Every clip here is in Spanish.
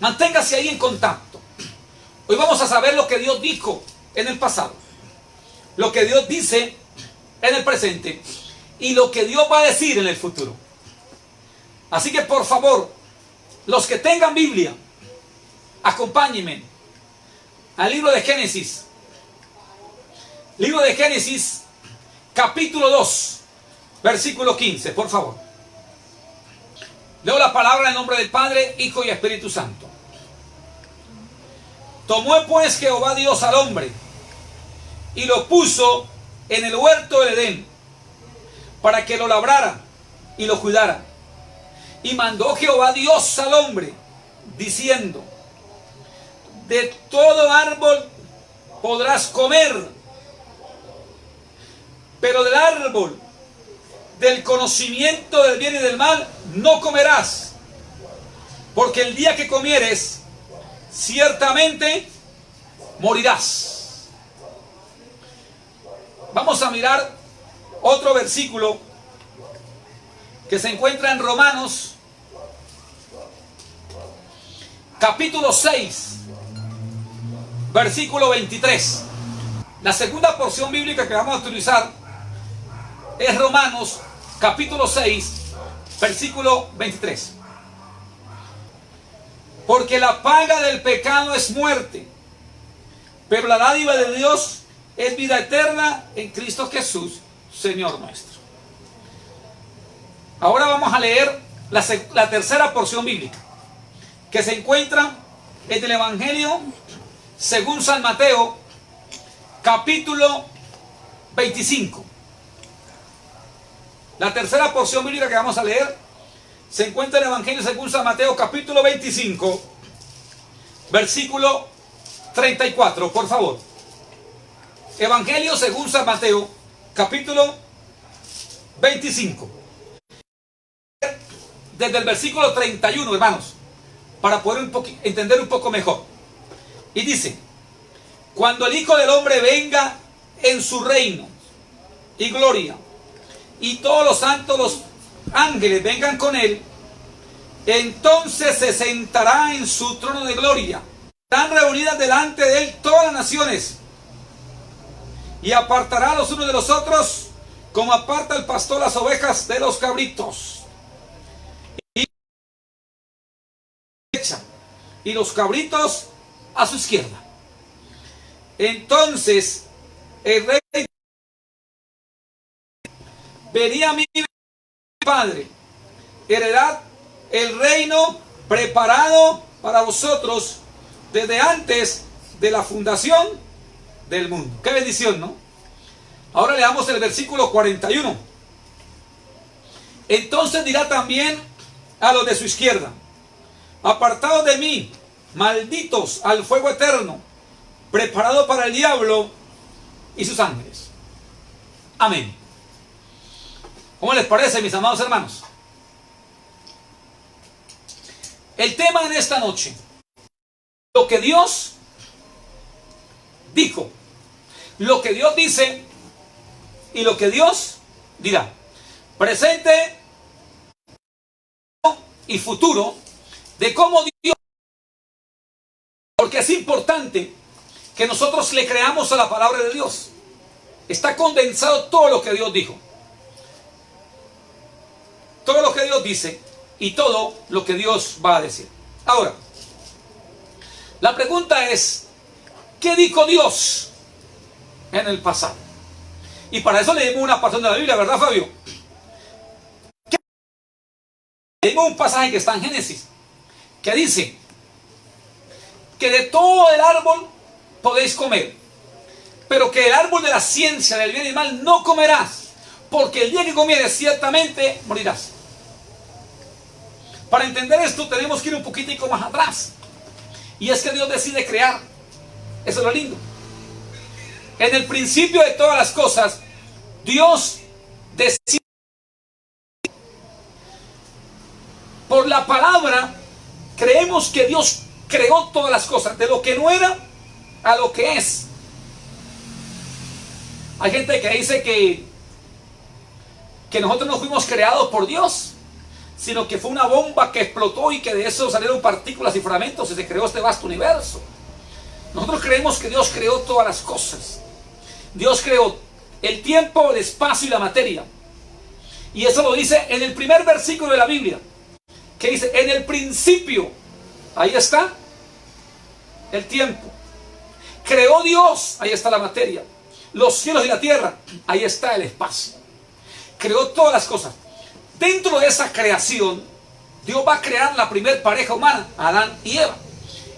Manténgase ahí en contacto. Hoy vamos a saber lo que Dios dijo en el pasado, lo que Dios dice en el presente y lo que Dios va a decir en el futuro. Así que por favor, los que tengan Biblia, acompáñenme al libro de Génesis. Libro de Génesis, capítulo 2, versículo 15, por favor. Leo la palabra en nombre del Padre, Hijo y Espíritu Santo. Tomó pues Jehová Dios al hombre y lo puso en el huerto del Edén para que lo labrara y lo cuidara. Y mandó Jehová Dios al hombre diciendo: de todo árbol podrás comer, pero del árbol del conocimiento del bien y del mal no comerás, porque el día que comieres ciertamente morirás. Vamos a mirar otro versículo que se encuentra en Romanos capítulo 6, versículo 23. La segunda porción bíblica que vamos a utilizar es Romanos capítulo 6, versículo 23. Porque la paga del pecado es muerte, pero la dádiva de Dios es vida eterna en Cristo Jesús, Señor nuestro. Ahora vamos a leer la tercera porción bíblica, que se encuentra en el Evangelio según San Mateo, capítulo 25. La tercera porción bíblica que vamos a leer se encuentra en el Evangelio según San Mateo, capítulo 25, versículo 34, por favor. Evangelio según San Mateo, capítulo 25. Desde el versículo 31, hermanos, para poder entender un poco mejor. Y dice: cuando el Hijo del Hombre venga en su reino y gloria, y todos los santos, los ángeles vengan con él, entonces se sentará en su trono de gloria. Están reunidas delante de él todas las naciones, y apartará a los unos de los otros, como aparta el pastor las ovejas de los cabritos. Y los cabritos a su izquierda. Entonces el rey venía a mí, Padre, heredad el reino preparado para vosotros desde antes de la fundación del mundo. Qué bendición, ¿no? Ahora leamos el versículo 41. Entonces dirá también a los de su izquierda: apartados de mí, malditos, al fuego eterno, preparado para el diablo y sus ángeles. Amén. ¿Cómo les parece, mis amados hermanos? El tema en esta noche: lo que Dios dijo, lo que Dios dice y lo que Dios dirá. Presente y futuro de cómo Dios. Porque es importante que nosotros le creamos a la palabra de Dios. Está condensado todo lo que Dios dijo, todo lo que Dios dice y todo lo que Dios va a decir. Ahora, la pregunta es: ¿qué dijo Dios en el pasado? Y para eso leímos una porción de la Biblia, ¿verdad, Fabio? Leímos un pasaje que está en Génesis, que dice que de todo el árbol podéis comer, pero que el árbol de la ciencia del bien y del mal no comerás, porque el día que comieres ciertamente morirás. Para entender esto tenemos que ir un poquitico más atrás, y es que Dios decide crear. Eso es lo lindo. En el principio de todas las cosas, Dios decide. Por la palabra creemos que Dios creó todas las cosas, de lo que no era a lo que es. Hay gente que dice que nosotros no fuimos creados por Dios, sino que fue una bomba que explotó y que de eso salieron partículas y fragmentos y se creó este vasto universo. Nosotros creemos que Dios creó todas las cosas. Dios creó el tiempo, el espacio y la materia. Y eso lo dice en el primer versículo de la Biblia, que dice, en el principio, ahí está el tiempo. Creó Dios, ahí está la materia. Los cielos y la tierra, ahí está el espacio. Creó todas las cosas. Dentro de esa creación, Dios va a crear la primer pareja humana, Adán y Eva.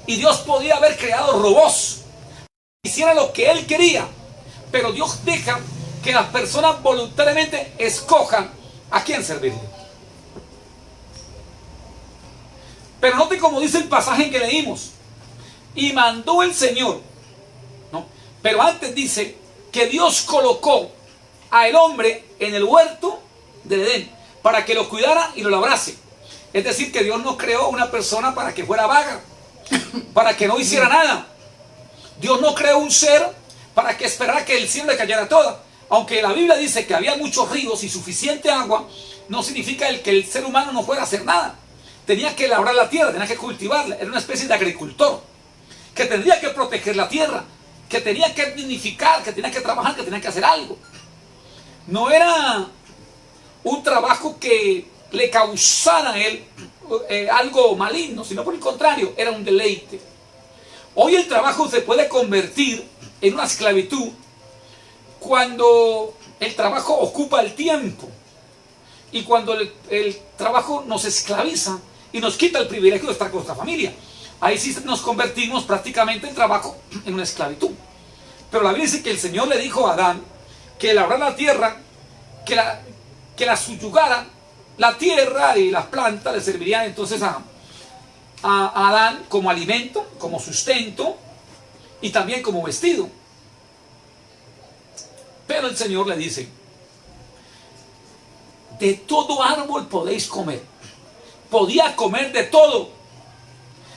Y Dios podía haber creado robots, que hicieran lo que Él quería. Pero Dios deja que las personas voluntariamente escojan a quién servirle. Pero note como dice el pasaje que leímos. Y mandó el Señor, ¿no? Pero antes dice que Dios colocó al hombre en el huerto del Edén para que lo cuidara y lo labrase. Es decir, que Dios no creó una persona para que fuera vaga, para que no hiciera nada. Dios no creó un ser para que esperara que el cielo le cayera toda. Aunque la Biblia dice que había muchos ríos y suficiente agua, no significa que el ser humano no fuera a hacer nada. Tenía que labrar la tierra, tenía que cultivarla. Era una especie de agricultor que tendría que proteger la tierra, que tenía que dignificar, que tenía que trabajar, que tenía que hacer algo. No era un trabajo que le causara a él algo maligno, sino por el contrario, era un deleite. Hoy el trabajo se puede convertir en una esclavitud cuando el trabajo ocupa el tiempo y cuando el trabajo nos esclaviza y nos quita el privilegio de estar con nuestra familia. Ahí sí nos convertimos prácticamente el trabajo en una esclavitud. Pero la Biblia dice que el Señor le dijo a Adán que labrara la tierra, que la subyugara. La tierra y las plantas le servirían entonces a Adán como alimento, como sustento y también como vestido. Pero el Señor le dice, de todo árbol podéis comer. Podía comer de todo.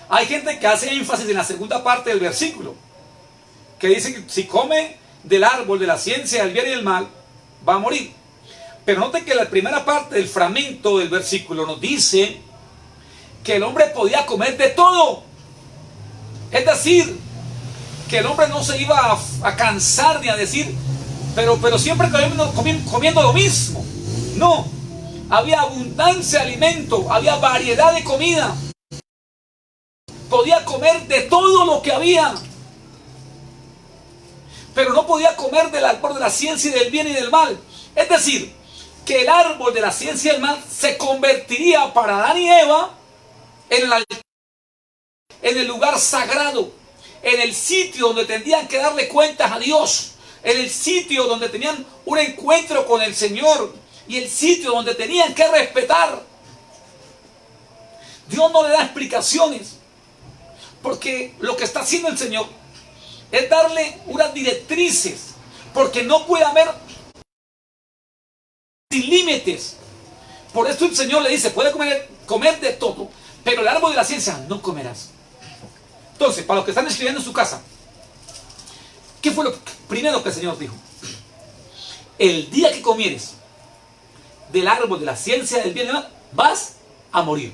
Hay gente que hace énfasis en la segunda parte del versículo, que dice que si come del árbol de la ciencia del bien y del mal, va a morir. Pero noten que la primera parte del fragmento del versículo nos dice que el hombre podía comer de todo. Es decir, que el hombre no se iba a cansar ni a decir, pero siempre comiendo lo mismo. No, había abundancia de alimento, había variedad de comida. Podía comer de todo lo que había. Pero no podía comer del árbol de la ciencia y del bien y del mal. Es decir, que el árbol de la ciencia y del mal se convertiría para Adán y Eva en el lugar sagrado, en el sitio donde tendrían que darle cuentas a Dios, en el sitio donde tenían un encuentro con el Señor y el sitio donde tenían que respetar. Dios no le da explicaciones, porque lo que está haciendo el Señor es darle unas directrices, porque no puede haber sin límites. Por esto el Señor le dice, puede comer de todo, pero el árbol de la ciencia no comerás. Entonces, para los que están escribiendo en su casa, ¿qué fue lo primero que el Señor dijo? El día que comieres del árbol de la ciencia del bien y del mal, vas a morir.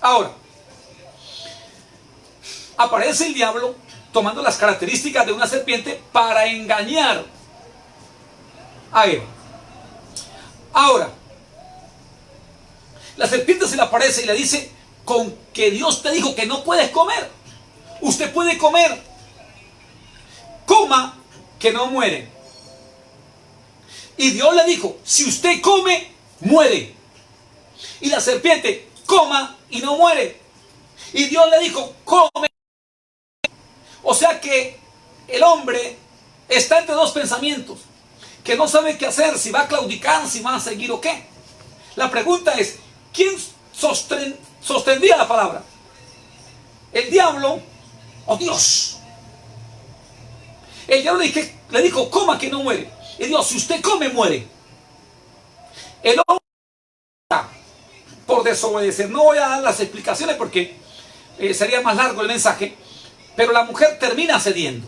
Ahora, aparece el diablo tomando las características de una serpiente para engañar a Eva. Ahora, la serpiente se le aparece y le dice, con que Dios te dijo que no puedes comer. Usted puede comer. Coma, que no muere. Y Dios le dijo, si usted come, muere. Y la serpiente, coma y no muere. Y Dios le dijo, come. O sea que el hombre está entre dos pensamientos, que no sabe qué hacer, si va a claudicar, si va a seguir o qué. La pregunta es, ¿quién sostendría la palabra? ¿El diablo o Dios? El diablo le dijo, coma que no muere. Y Dios, si usted come, muere. El hombre, por desobedecer, no voy a dar las explicaciones porque sería más largo el mensaje, pero la mujer termina cediendo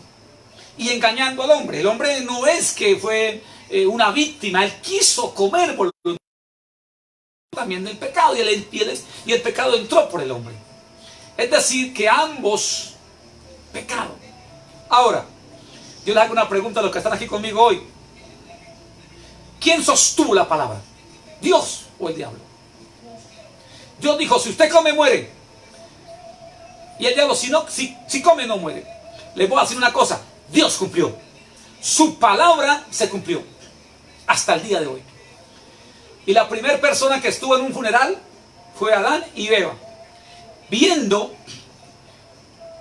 y engañando al hombre. El hombre no es que fue una víctima, él quiso comer voluntariamente. también del pecado, y el pecado entró por el hombre. Es decir, que ambos pecaron. Ahora, yo les hago una pregunta a los que están aquí conmigo hoy. ¿Quién sostuvo la palabra? ¿Dios o el diablo? Dios dijo, si usted come, muere. Y el diablo, si come, no muere. Les voy a decir una cosa, Dios cumplió. Su palabra se cumplió. Hasta el día de hoy. Y la primera persona que estuvo en un funeral fue Adán y Eva. Viendo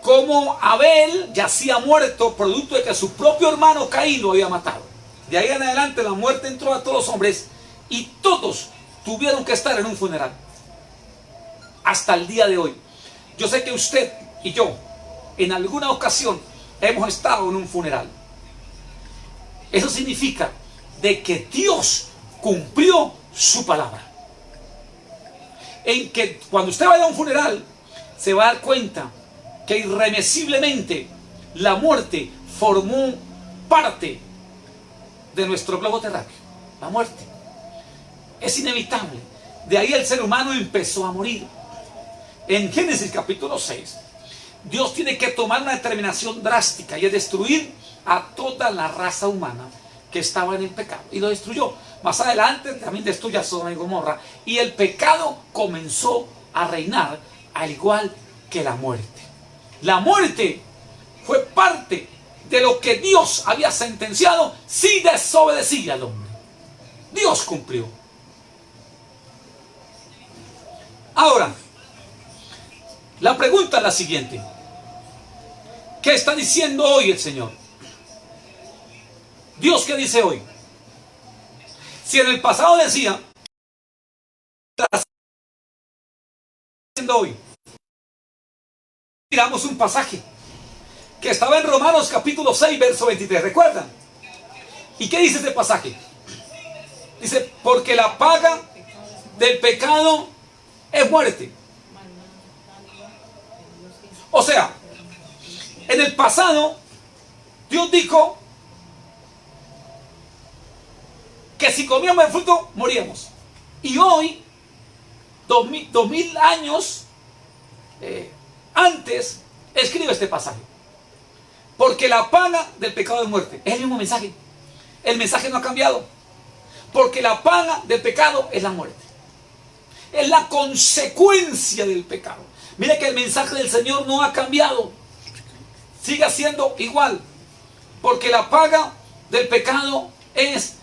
cómo Abel yacía muerto, producto de que su propio hermano Caín lo había matado. De ahí en adelante la muerte entró a todos los hombres y todos tuvieron que estar en un funeral. Hasta el día de hoy. Yo sé que usted y yo en alguna ocasión hemos estado en un funeral. Eso significa de que Dios cumplió su palabra. En que cuando usted vaya a un funeral se va a dar cuenta que irremisiblemente la muerte formó parte de nuestro globo terráqueo. La muerte es inevitable. De ahí el ser humano empezó a morir. En Génesis capítulo 6, Dios tiene que tomar una determinación drástica y es destruir a toda la raza humana que estaba en el pecado. Y lo destruyó. Más adelante también destruye a Sodoma y Gomorra. Y el pecado comenzó a reinar al igual que la muerte. La muerte fue parte de lo que Dios había sentenciado si desobedecía al hombre. Dios cumplió. Ahora, la pregunta es la siguiente. ¿Qué está diciendo hoy el Señor? Dios, ¿qué dice hoy? Si en el pasado decía, está diciendo hoy. Miramos un pasaje que estaba en Romanos capítulo 6, verso 23. ¿Recuerdan? ¿Y qué dice este pasaje? Dice, porque la paga del pecado es muerte. O sea, en el pasado, Dios dijo que si comíamos el fruto, moríamos. Y hoy, 2000 años antes, escribe este pasaje. Porque la paga del pecado es muerte. Es el mismo mensaje. El mensaje no ha cambiado. Porque la paga del pecado es la muerte. Es la consecuencia del pecado. Mire que el mensaje del Señor no ha cambiado. Sigue siendo igual. Porque la paga del pecado es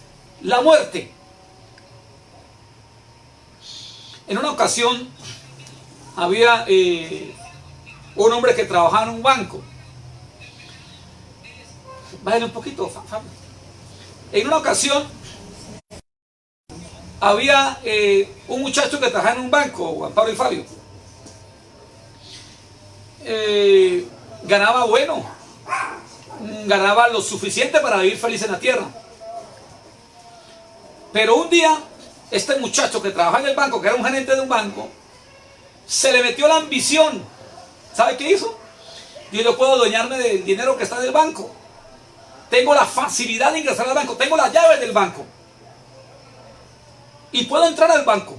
la muerte. En una ocasión había un hombre que trabajaba en un banco. Bájale un poquito, Fabio. En una ocasión había un muchacho que trabajaba en un banco, Juan Pablo y Fabio. Ganaba bueno, ganaba lo suficiente para vivir feliz en la tierra. Pero un día, este muchacho que trabajaba en el banco, que era un gerente de un banco, se le metió la ambición. ¿Sabe qué hizo? Yo puedo adueñarme del dinero que está en el banco. Tengo la facilidad de ingresar al banco, tengo las llaves del banco. Y puedo entrar al banco.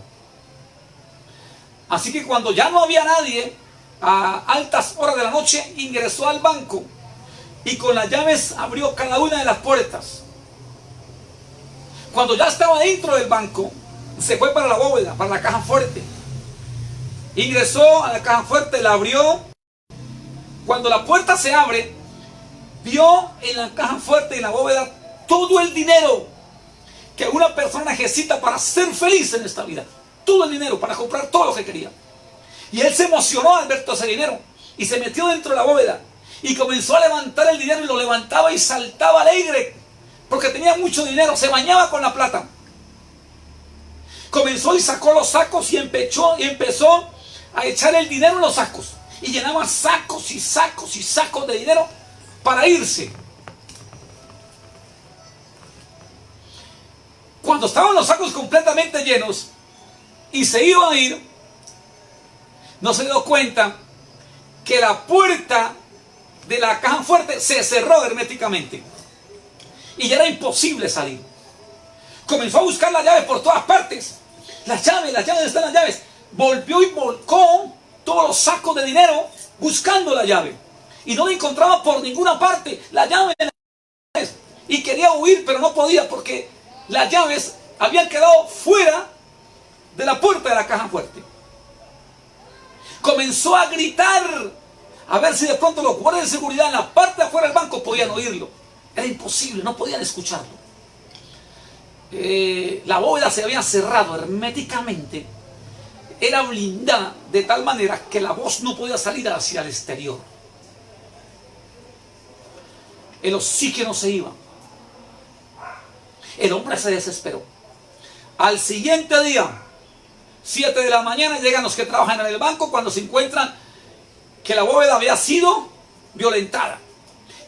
Así que cuando ya no había nadie, a altas horas de la noche, ingresó al banco. Y con las llaves abrió cada una de las puertas. Cuando ya estaba dentro del banco, se fue para la bóveda, para la caja fuerte. Ingresó a la caja fuerte, la abrió. Cuando la puerta se abre, vio en la caja fuerte, en la bóveda, todo el dinero que una persona necesita para ser feliz en esta vida. Todo el dinero para comprar todo lo que quería. Y él se emocionó al ver todo ese dinero. Y se metió dentro de la bóveda. Y comenzó a levantar el dinero y lo levantaba y saltaba alegre. Porque tenía mucho dinero, se bañaba con la plata. Comenzó y sacó los sacos y empezó a echar el dinero en los sacos. Y llenaba sacos y sacos y sacos de dinero para irse. Cuando estaban los sacos completamente llenos y se iba a ir, no se dio cuenta que la puerta de la caja fuerte se cerró herméticamente y ya era imposible salir. Comenzó a buscar la llave por todas partes las llaves, ¿están las llaves? Volvió y volcó todos los sacos de dinero buscando la llave. Y no la encontraba por ninguna parte. La llave. Y quería huir, pero no podía porque las llaves habían quedado fuera de la puerta de la caja fuerte. Comenzó a gritar a ver si de pronto los guardias de seguridad en la parte de afuera del banco podían oírlo. Era imposible, no podían escucharlo. La bóveda se había cerrado herméticamente. Era blindada de tal manera que la voz no podía salir hacia el exterior. El oxígeno se iba. El hombre se desesperó. Al siguiente día, 7 de la mañana, llegan los que trabajan en el banco cuando se encuentran que la bóveda había sido violentada,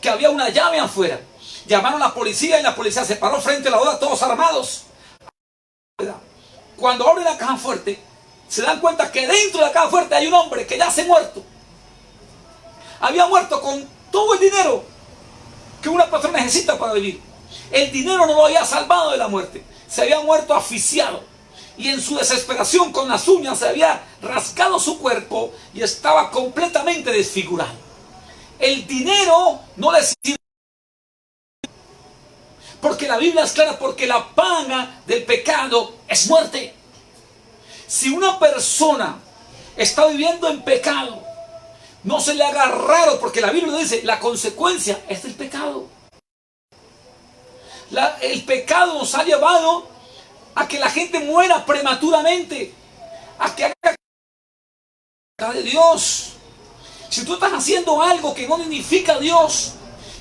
que había una llave afuera. Llamaron a la policía y la policía se paró frente a la bóveda, todos armados. Cuando abren la caja fuerte, se dan cuenta que dentro de la caja fuerte hay un hombre que ya se ha muerto. Había muerto con todo el dinero que una persona necesita para vivir. El dinero no lo había salvado de la muerte. Se había muerto asfixiado. Y en su desesperación con las uñas se había rasgado su cuerpo y estaba completamente desfigurado. El dinero no le sirvió. Porque la Biblia es clara, porque la paga del pecado es muerte. Si una persona está viviendo en pecado, no se le haga raro, porque la Biblia dice, la consecuencia es el pecado. El pecado nos ha llevado a que la gente muera prematuramente, a que haga de Dios. Si tú estás haciendo algo que no dignifica a Dios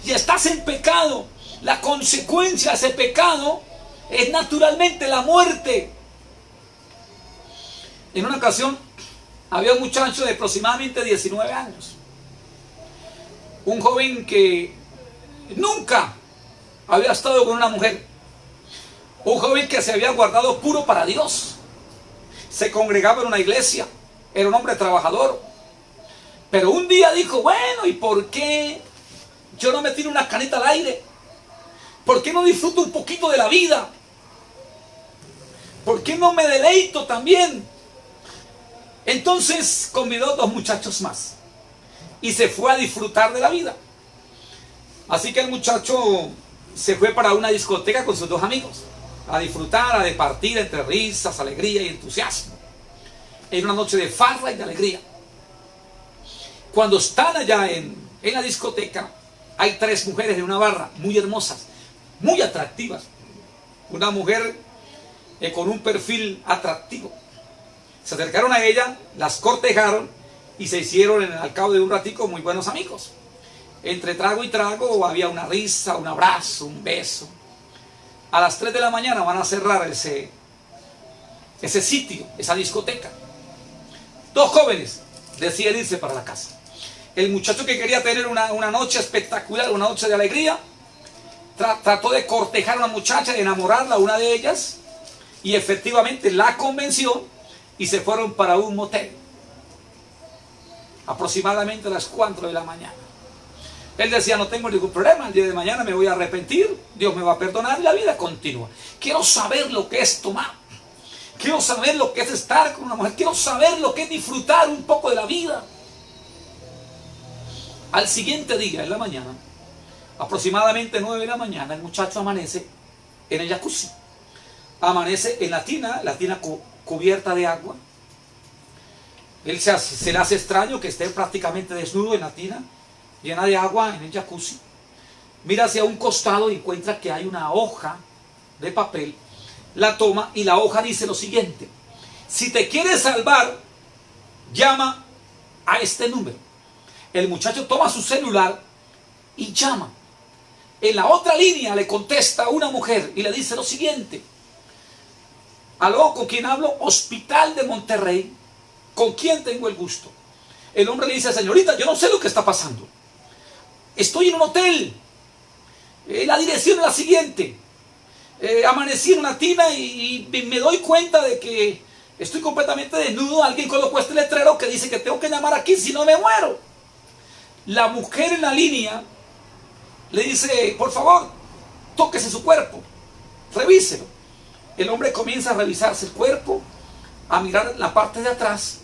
y estás en pecado, la consecuencia de ese pecado es naturalmente la muerte. En una ocasión había un muchacho de aproximadamente 19 años, un joven que nunca había estado con una mujer, un joven que se había guardado puro para Dios, se congregaba en una iglesia, era un hombre trabajador, pero un día dijo, bueno, ¿y por qué yo no me tiro una canita al aire? ¿Por qué no disfruto un poquito de la vida? ¿Por qué no me deleito también? Entonces convidó a 2 muchachos más y se fue a disfrutar de la vida. Así que el muchacho se fue para una discoteca con sus 2 amigos a disfrutar, a departir entre risas, alegría y entusiasmo. En una noche de farra y de alegría. Cuando están allá en la discoteca, hay 3 mujeres en una barra muy hermosas, muy atractivas. Una mujer con un perfil atractivo. Se acercaron a ella, las cortejaron y se hicieron al cabo de un ratico muy buenos amigos. Entre trago y trago había una risa, un abrazo, un beso. A las 3 de la mañana van a cerrar ese sitio, esa discoteca. 2 jóvenes deciden irse para la casa. El muchacho que quería tener una noche espectacular, una noche de alegría, trató de cortejar a una muchacha, de enamorarla a una de ellas, y efectivamente la convenció y se fueron para un motel. Aproximadamente a las 4 de la mañana. Él decía, no tengo ningún problema, el día de mañana me voy a arrepentir, Dios me va a perdonar y la vida continúa. Quiero saber lo que es tomar. Quiero saber lo que es estar con una mujer. Quiero saber lo que es disfrutar un poco de la vida. Al siguiente día, en la mañana, aproximadamente 9 de la mañana, el muchacho amanece en el jacuzzi. Amanece en la tina cubierta de agua. Él se le hace extraño que esté prácticamente desnudo en la tina, llena de agua en el jacuzzi. Mira hacia un costado y encuentra que hay una hoja de papel. La toma y la hoja dice lo siguiente: si te quieres salvar, llama a este número. El muchacho toma su celular y llama. En la otra línea le contesta una mujer y le dice lo siguiente: aló, ¿con quién hablo? Hospital de Monterrey. ¿Con quién tengo el gusto? El hombre le dice, señorita, yo no sé lo que está pasando. Estoy en un hotel. La dirección es la siguiente. Amanecí en una tina y me doy cuenta de que estoy completamente desnudo. Alguien colocó este letrero que dice que tengo que llamar aquí, si no me muero. La mujer en la línea le dice, por favor, tóquese su cuerpo, revíselo. El hombre comienza a revisarse el cuerpo a mirar la parte de atrás.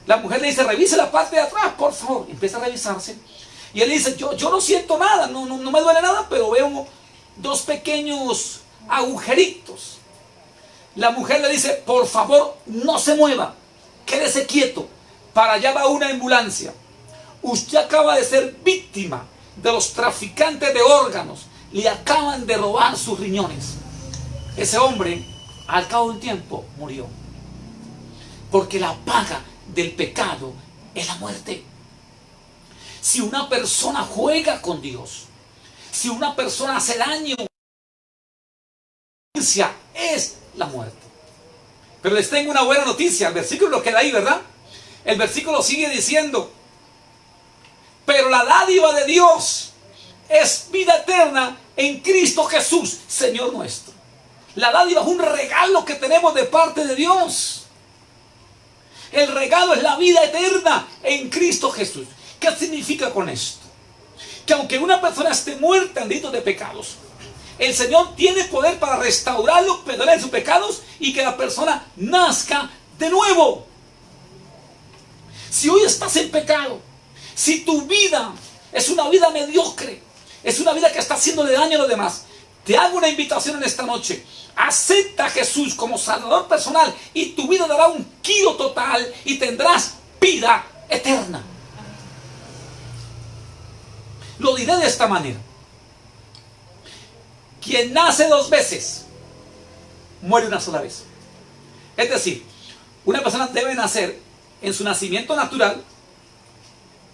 La mujer le dice, revise la parte de atrás, por favor. Y empieza a revisarse. Y él dice, yo no siento nada, no me duele nada, pero veo dos pequeños agujeritos. La mujer le dice, por favor, no se mueva, quédese quieto, para allá va una ambulancia. Usted acaba de ser víctima de los traficantes de órganos, le acaban de robar sus riñones. Ese hombre, al cabo de un tiempo, murió. Porque la paga del pecado es la muerte. Si una persona juega con Dios, si una persona hace daño, es la muerte. Pero les tengo una buena noticia. El versículo lo queda ahí, ¿verdad? El versículo sigue diciendo, pero la dádiva de Dios es vida eterna en Cristo Jesús, Señor nuestro. La dádiva es un regalo que tenemos de parte de Dios. El regalo es la vida eterna en Cristo Jesús. ¿Qué significa con esto? Que aunque una persona esté muerta en delitos de pecados, el Señor tiene poder para restaurarlo, perdonar sus pecados y que la persona nazca de nuevo. Si hoy estás en pecado, si tu vida es una vida mediocre, es una vida que está haciéndole daño a los demás, te hago una invitación en esta noche. Acepta a Jesús como Salvador personal y tu vida dará un giro total y tendrás vida eterna. Lo diré de esta manera. Quien nace dos veces, muere una sola vez. Es decir, una persona debe nacer en su nacimiento natural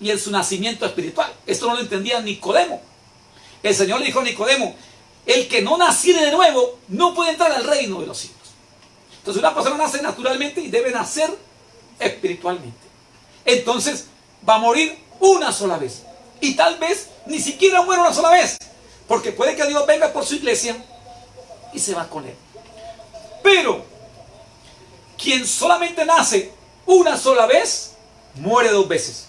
y en su nacimiento espiritual. Esto no lo entendía Nicodemo. El Señor le dijo a Nicodemo, el que no naciere de nuevo no puede entrar al reino de los cielos. Entonces una persona nace naturalmente y debe nacer espiritualmente. Entonces va a morir una sola vez. Y tal vez ni siquiera muera una sola vez. Porque puede que Dios venga por su iglesia y se va con él. Pero quien solamente nace una sola vez, muere dos veces.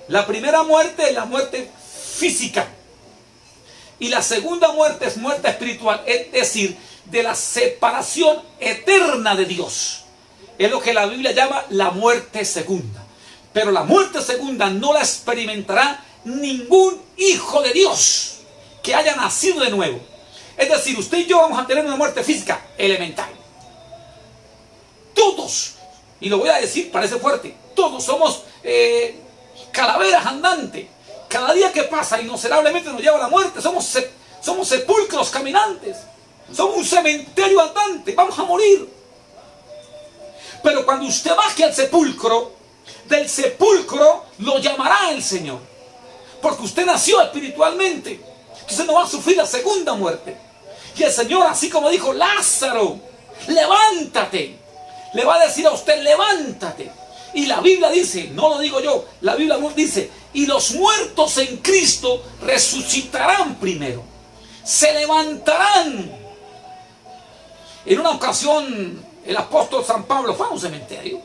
La primera muerte es la muerte física. Y la segunda muerte es muerte espiritual. Es decir, de la separación eterna de Dios. Es lo que la Biblia llama la muerte segunda. Pero la muerte segunda no la experimentará ningún hijo de Dios que haya nacido de nuevo. Es decir, usted y yo vamos a tener una muerte física elemental. Todos, y lo voy a decir, parece fuerte, todos somos calaveras andantes. Cada día que pasa inexorablemente nos lleva a la muerte. Somos sepulcros caminantes. Somos un cementerio andante. Vamos a morir. Pero cuando usted baje al sepulcro, del sepulcro lo llamará el Señor. Porque usted nació espiritualmente. Entonces no va a sufrir la segunda muerte. Y el Señor, así como dijo Lázaro, levántate, le va a decir a usted, levántate. Y la Biblia dice, no lo digo yo, la Biblia dice, y los muertos en Cristo resucitarán primero, se levantarán. En una ocasión el apóstol San Pablo fue a un cementerio,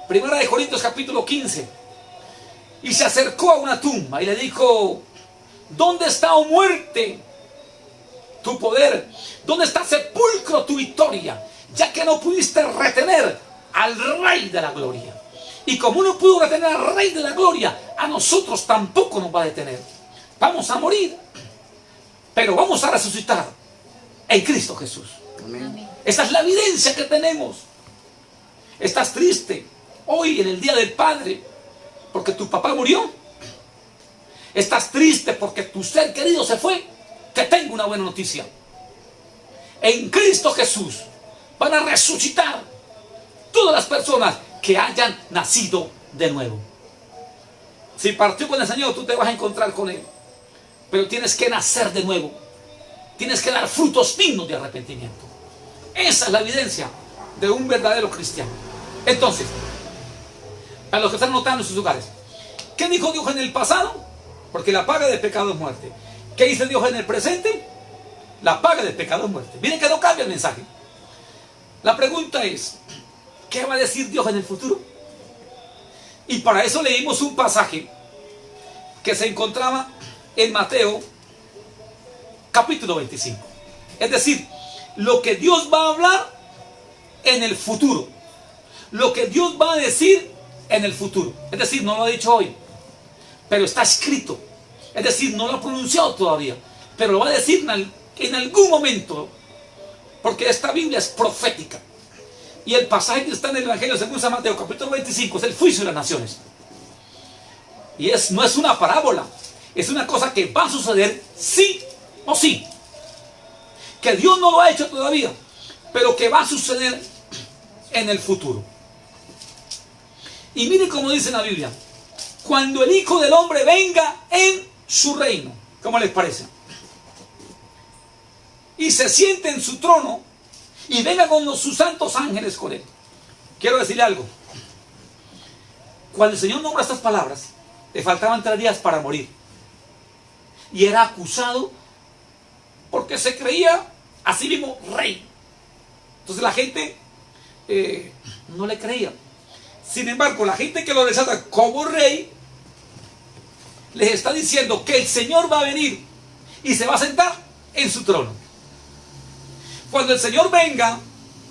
Primera de Corintios capítulo 15, y se acercó a una tumba y le dijo, ¿dónde está, oh muerte, tu poder? ¿Dónde está, sepulcro, tu victoria? Ya que no pudiste retener al Rey de la Gloria. Y como no pudo retener al Rey de la Gloria, a nosotros tampoco nos va a detener. Vamos a morir, pero vamos a resucitar en Cristo Jesús. Amén. Esa es la evidencia que tenemos. ¿Estás triste hoy en el Día del Padre porque tu papá murió? ¿Estás triste porque tu ser querido se fue? Te tengo una buena noticia. En Cristo Jesús van a resucitar todas las personas que hayan nacido de nuevo. Si partió con el Señor, tú te vas a encontrar con Él. Pero tienes que nacer de nuevo. Tienes que dar frutos dignos de arrepentimiento. Esa es la evidencia de un verdadero cristiano. Entonces, a los que están notando en sus lugares, ¿qué dijo Dios en el pasado? Porque la paga del pecado es muerte. ¿Qué dice Dios en el presente? La paga del pecado es muerte. Miren que no cambia el mensaje. La pregunta es, ¿qué va a decir Dios en el futuro? Y para eso leímos un pasaje que se encontraba en Mateo capítulo 25. Es decir, lo que Dios va a hablar en el futuro. Lo que Dios va a decir en el futuro. Es decir, no lo ha dicho hoy, pero está escrito. Es decir, no lo ha pronunciado todavía, pero lo va a decir en algún momento, porque esta Biblia es profética. Y el pasaje que está en el Evangelio según San Mateo, capítulo 25, es el juicio de las naciones. Y no es una parábola, es una cosa que va a suceder sí o sí. Que Dios no lo ha hecho todavía, pero que va a suceder en el futuro. Y miren cómo dice la Biblia: cuando el Hijo del Hombre venga en su reino. ¿Cómo les parece? Y se siente en su trono y venga con sus santos ángeles con él. Quiero decirle algo. Cuando el Señor nombra estas palabras, le faltaban 3 días para morir. Y era acusado porque se creía a sí mismo rey. Entonces la gente no le creía. Sin embargo, la gente que lo resalta como rey, les está diciendo que el Señor va a venir y se va a sentar en su trono. Cuando el Señor venga,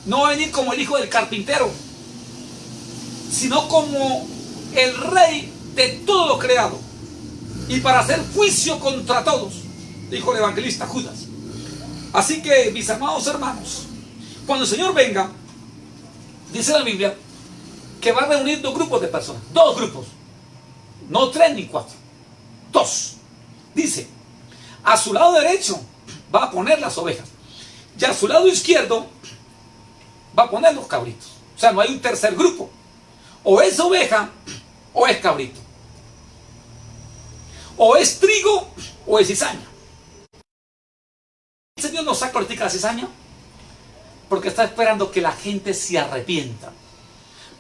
no va a venir como el hijo del carpintero, sino como el rey de todo lo creado, y para hacer juicio contra todos, dijo el evangelista Judas. Así que, mis amados hermanos, cuando el Señor venga, dice la Biblia que va a reunir 2 grupos de personas, 2 grupos, no 3 ni 4, 2. Dice, a su lado derecho va a poner las ovejas, y a su lado izquierdo va a poner los cabritos. O sea, no hay un tercer grupo. O es oveja o es cabrito. O es trigo o es cizaña. El Señor no saca ahorita la cizaña porque está esperando que la gente se arrepienta.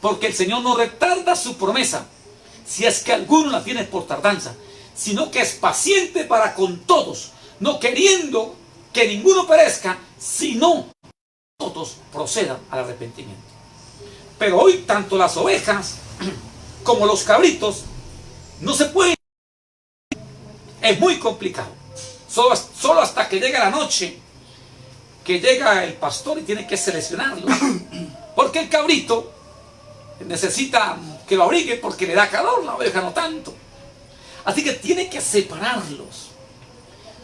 Porque el Señor no retarda su promesa, si es que alguno la tiene por tardanza, sino que es paciente para con todos, no queriendo que ninguno perezca, sino todos procedan al arrepentimiento. Pero hoy tanto las ovejas como los cabritos no se pueden. Es muy complicado. Solo hasta que llega la noche, que llega el pastor y tiene que seleccionarlo. Porque el cabrito necesita que lo abrigue porque le da calor, la oveja no tanto. Así que tiene que separarlos.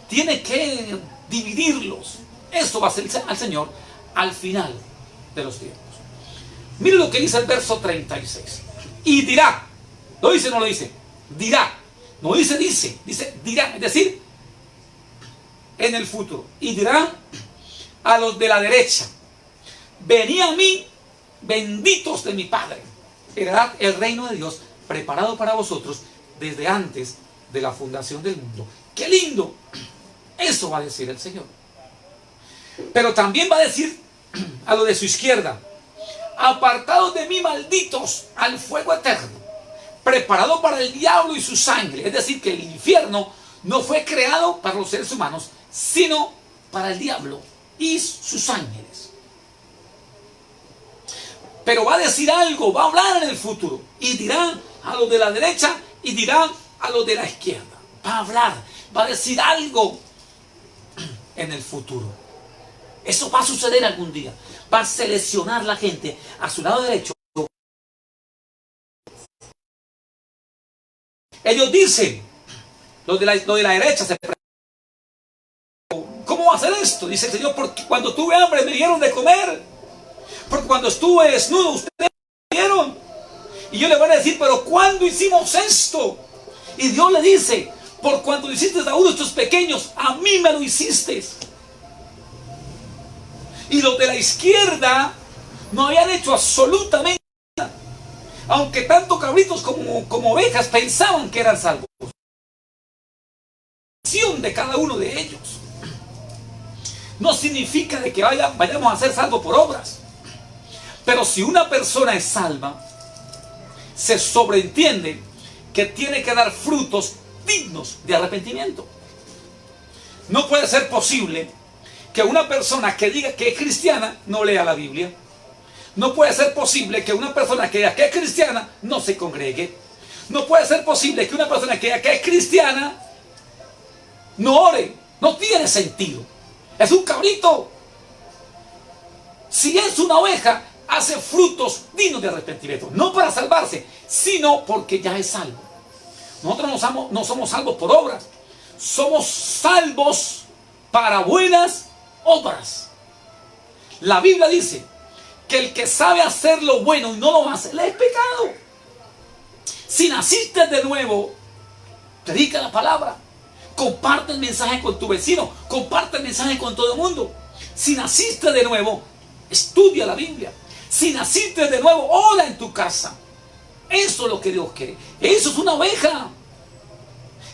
Tiene que dividirlos. Eso va a ser al Señor al final de los tiempos. Mire lo que dice el verso 36. Y dirá. ¿Lo dice o no lo dice? Dirá. No dice, dice dirá. Es decir, en el futuro. Y dirá a los de la derecha: venid a mí, benditos de mi Padre, heredad el reino de Dios preparado para vosotros desde antes de la fundación del mundo. ¡Qué lindo! Eso va a decir el Señor. Pero también va a decir a los de su izquierda: apartados de mí, malditos, al fuego eterno, preparado para el diablo y su sangre. Es decir, que el infierno no fue creado para los seres humanos, sino para el diablo y sus ángeles. Pero va a decir algo, va a hablar en el futuro, y dirá a los de la derecha y dirá a los de la izquierda. Va a hablar, va a decir algo en el futuro. Eso va a suceder algún día. Va a seleccionar la gente a su lado derecho. Ellos dicen, los de la derecha, ¿cómo va a hacer esto? Dice el Señor: porque cuando tuve hambre me dieron de comer, porque cuando estuve desnudo ustedes me dieron. Y yo le voy a decir: pero ¿cuándo hicimos esto? Y Dios le dice: por cuanto lo hiciste a uno de estos pequeños, a mí me lo hiciste. Y los de la izquierda no habían hecho absolutamente nada, aunque tanto cabritos como ovejas pensaban que eran salvos. La acción de cada uno de ellos no significa de que vayamos a ser salvos por obras. Pero si una persona es salva, se sobreentiende que tiene que dar frutos dignos de arrepentimiento. No puede ser posible que una persona que diga que es cristiana no lea la Biblia. No puede ser posible que una persona que diga que es cristiana no se congregue. No puede ser posible que una persona que diga que es cristiana no ore. No tiene sentido. Es un cabrito. Si es una oveja, hace frutos dignos de arrepentimiento. No para salvarse, sino porque ya es salvo. Nosotros no somos salvos por obras. Somos salvos para buenas obras. La Biblia dice que el que sabe hacer lo bueno y no lo hace, le es pecado. Si naciste de nuevo, predica la palabra. Comparte el mensaje con tu vecino. Comparte el mensaje con todo el mundo. Si naciste de nuevo, estudia la Biblia. Si naciste de nuevo, ora en tu casa. Eso es lo que Dios quiere. Eso es una oveja.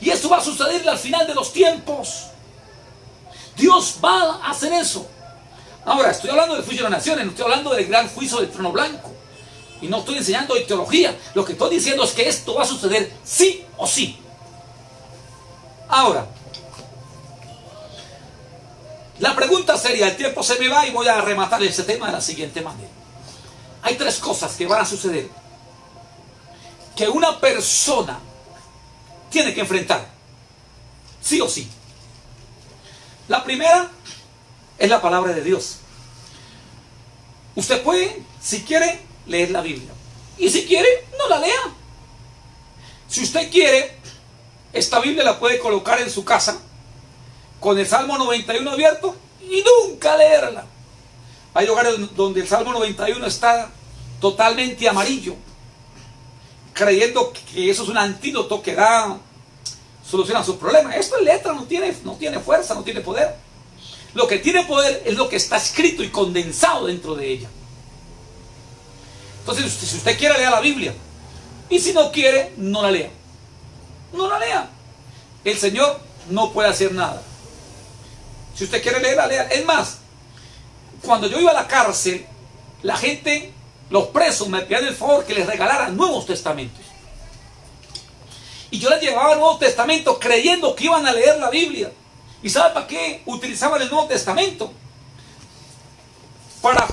Y eso va a suceder al final de los tiempos. Dios va a hacer eso. Ahora, estoy hablando del juicio de las naciones, no estoy hablando del gran juicio del trono blanco. Y no estoy enseñando de teología. Lo que estoy diciendo es que esto va a suceder sí o sí. Ahora, la pregunta seria, el tiempo se me va y voy a rematar ese tema de la siguiente manera. Hay tres cosas que van a suceder que una persona tiene que enfrentar, sí o sí. La primera es la palabra de Dios. Usted puede, si quiere, leer la Biblia. Y si quiere, no la lea. Si usted quiere, esta Biblia la puede colocar en su casa con el Salmo 91 abierto y nunca leerla. Hay hogares donde el Salmo 91 está totalmente amarillo, creyendo que eso es un antídoto que soluciona sus problemas. Esto en letra no tiene fuerza, no tiene poder. Lo que tiene poder es lo que está escrito y condensado dentro de ella. Entonces, si usted quiere leer la Biblia, y si no quiere, no la lea. No la lea. El Señor no puede hacer nada. Si usted quiere leerla, lea. Es más, cuando yo iba a la cárcel, la gente, los presos, me pedían el favor que les regalara Nuevos Testamentos. Y yo les llevaba Nuevos Testamentos creyendo que iban a leer la Biblia. ¿Y sabe para qué utilizaban el Nuevo Testamento? Para,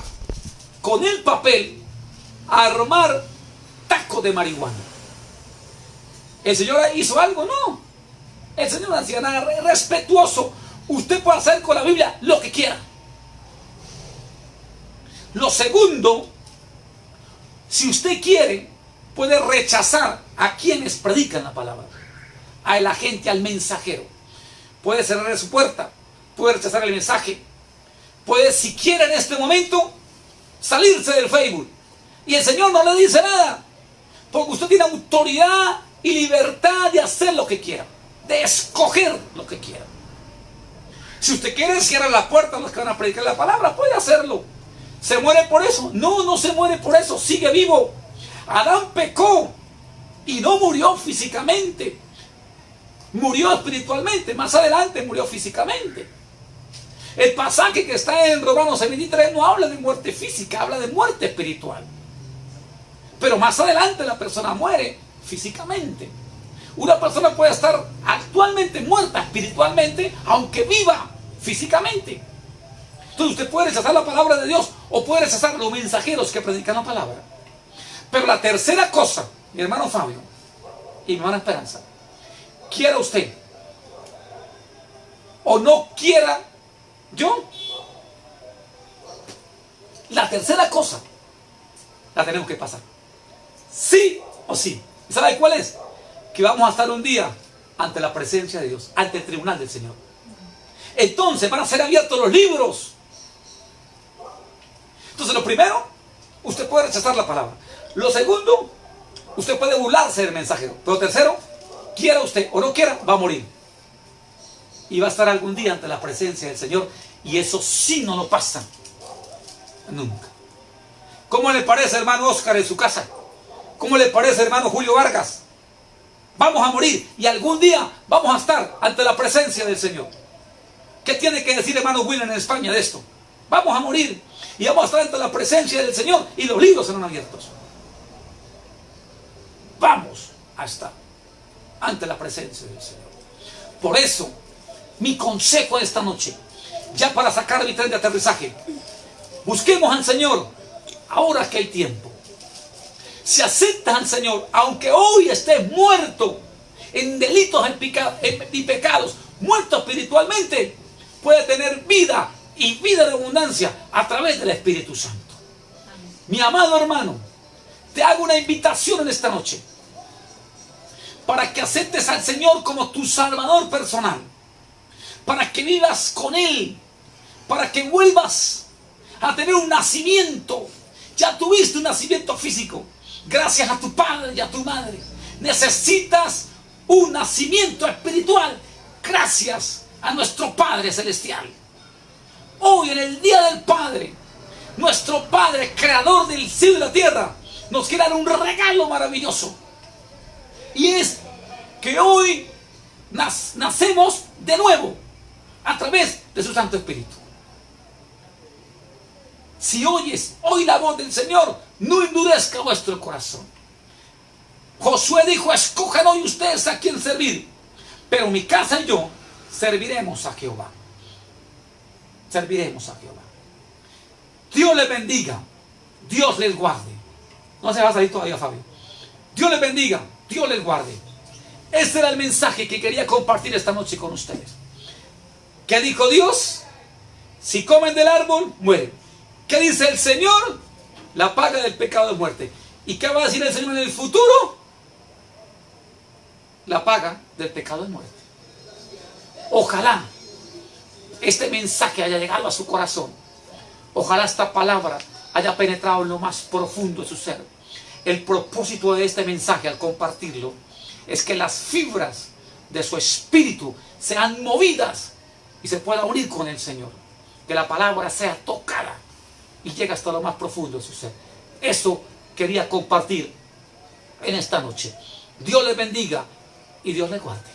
con el papel, armar tacos de marihuana. ¿El Señor hizo algo? No. El Señor no hacía nada. Respetuoso. Usted puede hacer con la Biblia lo que quiera. Lo segundo, si usted quiere, puede rechazar a quienes predican la palabra, a la gente, al mensajero. Puede cerrar su puerta, puede rechazar el mensaje, puede, si quiere en este momento, salirse del Facebook. Y el Señor no le dice nada, porque usted tiene autoridad y libertad de hacer lo que quiera, de escoger lo que quiera. Si usted quiere, cierra la puerta a los que van a predicar la palabra, puede hacerlo. ¿Se muere por eso? No, no se muere por eso, sigue vivo. Adán pecó y no murió físicamente. Murió espiritualmente, más adelante murió físicamente. El pasaje que está en Romanos 23 no habla de muerte física, habla de muerte espiritual. Pero más adelante la persona muere físicamente. Una persona puede estar actualmente muerta espiritualmente, aunque viva físicamente. Entonces usted puede rechazar la palabra de Dios o puede rechazar los mensajeros que predican la palabra. Pero la tercera cosa, mi hermano Fabio y mi hermana Esperanza, quiera usted o no quiera yo, la tercera cosa la tenemos que pasar. Sí o sí. ¿Y sabe cuál es? Que vamos a estar un día ante la presencia de Dios, ante el tribunal del Señor. Entonces van a ser abiertos los libros. Entonces lo primero, usted puede rechazar la palabra. Lo segundo, usted puede burlarse del mensajero. Pero tercero, quiera usted o no quiera, va a morir. Y va a estar algún día ante la presencia del Señor. Y eso sí no lo pasa nunca. ¿Cómo le parece, hermano Oscar, en su casa? ¿Cómo le parece, hermano Julio Vargas? Vamos a morir y algún día vamos a estar ante la presencia del Señor. ¿Qué tiene que decir, hermano William, en España de esto? Vamos a morir y vamos a estar ante la presencia del Señor y los libros serán abiertos. Vamos a estar ante la presencia del Señor. Por eso, mi consejo esta noche, ya para sacar mi tren de aterrizaje, busquemos al Señor ahora que hay tiempo. Si aceptas al Señor, aunque hoy estés muerto en delitos y pecados, muerto espiritualmente, puede tener vida y vida de abundancia a través del Espíritu Santo. Mi amado hermano, te hago una invitación en esta noche para que aceptes al Señor como tu Salvador personal, para que vivas con Él, para que vuelvas a tener un nacimiento. Ya tuviste un nacimiento físico, gracias a tu padre y a tu madre. Necesitas un nacimiento espiritual, gracias a nuestro Padre Celestial. Hoy, en el Día del Padre, nuestro Padre, creador del cielo y la tierra, nos quiere dar un regalo maravilloso. Y es que hoy nacemos de nuevo a través de su Santo Espíritu. Si oyes hoy la voz del Señor, no endurezca vuestro corazón. Josué dijo: escojan hoy ustedes a quién servir, pero mi casa y yo serviremos a Jehová. Serviremos a Jehová. Dios les bendiga, Dios les guarde. No se va a salir todavía, Fabio. Dios les bendiga, Dios les guarde. Ese era el mensaje que quería compartir esta noche con ustedes. ¿Qué dijo Dios? Si comen del árbol, mueren. ¿Qué dice el Señor? La paga del pecado es muerte. ¿Y qué va a decir el Señor en el futuro? La paga del pecado es muerte. Ojalá este mensaje haya llegado a su corazón. Ojalá esta palabra haya penetrado en lo más profundo de su ser. El propósito de este mensaje, al compartirlo, es que las fibras de su espíritu sean movidas y se pueda unir con el Señor. Que la palabra sea tocada y llegue hasta lo más profundo de su ser. Eso quería compartir en esta noche. Dios les bendiga y Dios les guarde.